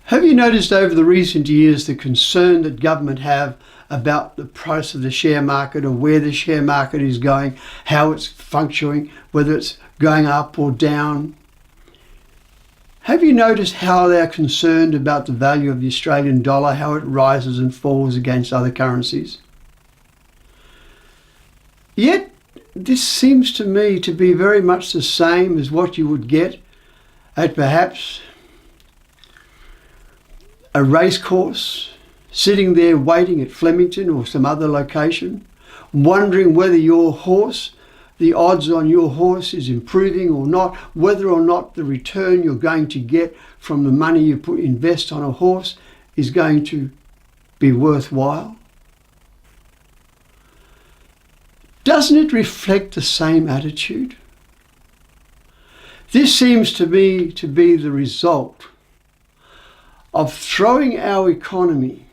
Have you noticed over the recent years the concern that government have about the price of the share market, or where the share market is going, how it's functioning, whether it's going up or down? Have you noticed how they're concerned about the value of the Australian dollar, how it rises and falls against other currencies? Yet, this seems to me to be very much the same as what you would get at perhaps a racecourse, sitting there waiting at Flemington or some other location, wondering whether your horse, the odds on your horse is improving or not, whether or not the return you're going to get from the money you invest on a horse is going to be worthwhile. Doesn't it reflect the same attitude? This seems to me to be the result of throwing our economy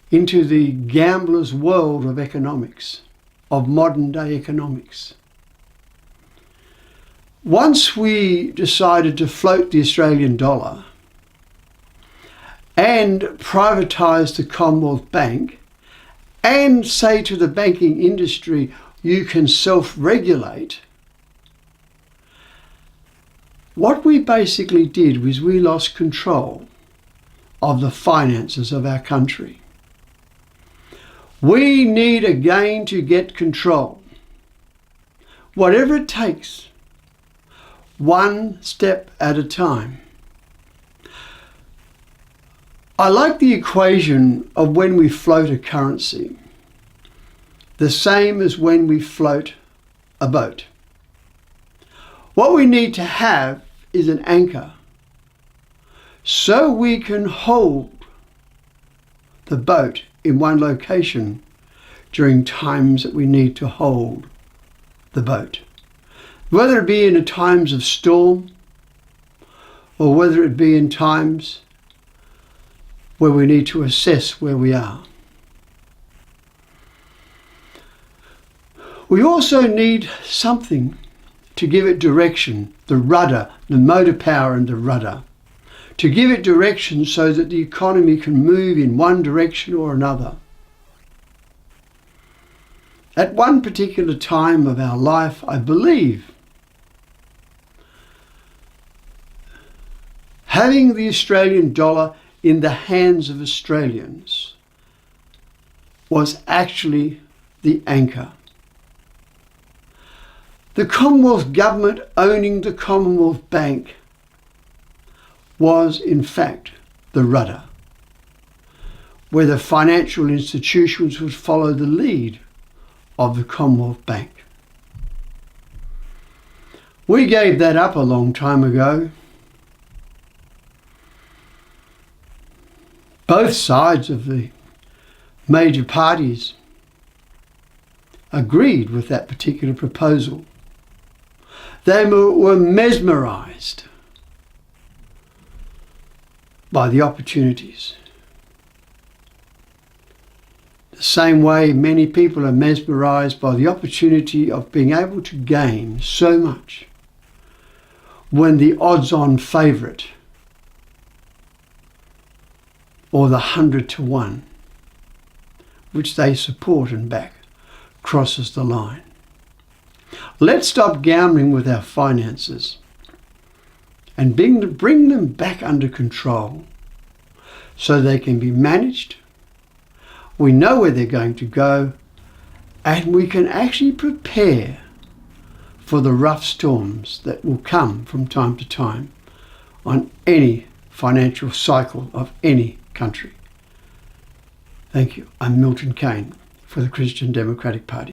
into the gambler's world of economics, of modern day economics. Once we decided to float the Australian dollar and privatise the Commonwealth Bank and say to the banking industry, you can self-regulate, what we basically did was we lost control of the finances of our country. We need again to get control. Whatever it takes, one step at a time. I like the equation of when we float a currency, the same as when we float a boat. What we need to have is an anchor so we can hold the boat in one location during times that we need to hold the boat. Whether it be in times of storm or whether it be in times where we need to assess where we are. We also need something to give it direction, the rudder, the motor power and the rudder, to give it direction so that the economy can move in one direction or another. At one particular time of our life, I believe, having the Australian dollar in the hands of Australians was actually the anchor. The Commonwealth government owning the Commonwealth Bank was in fact the rudder, where the financial institutions would follow the lead of the Commonwealth Bank. We gave that up a long time ago. Both sides of the major parties agreed with that particular proposal. They were mesmerised by the opportunities. The same way many people are mesmerised by the opportunity of being able to gain so much when the odds-on favourite or the 100-to-1, which they support and back, crosses the line. Let's stop gambling with our finances and bring them back under control so they can be managed. We know where they're going to go, and we can actually prepare for the rough storms that will come from time to time on any financial cycle of any country. Thank you. I'm Milton Kane for the Christian Democratic Party.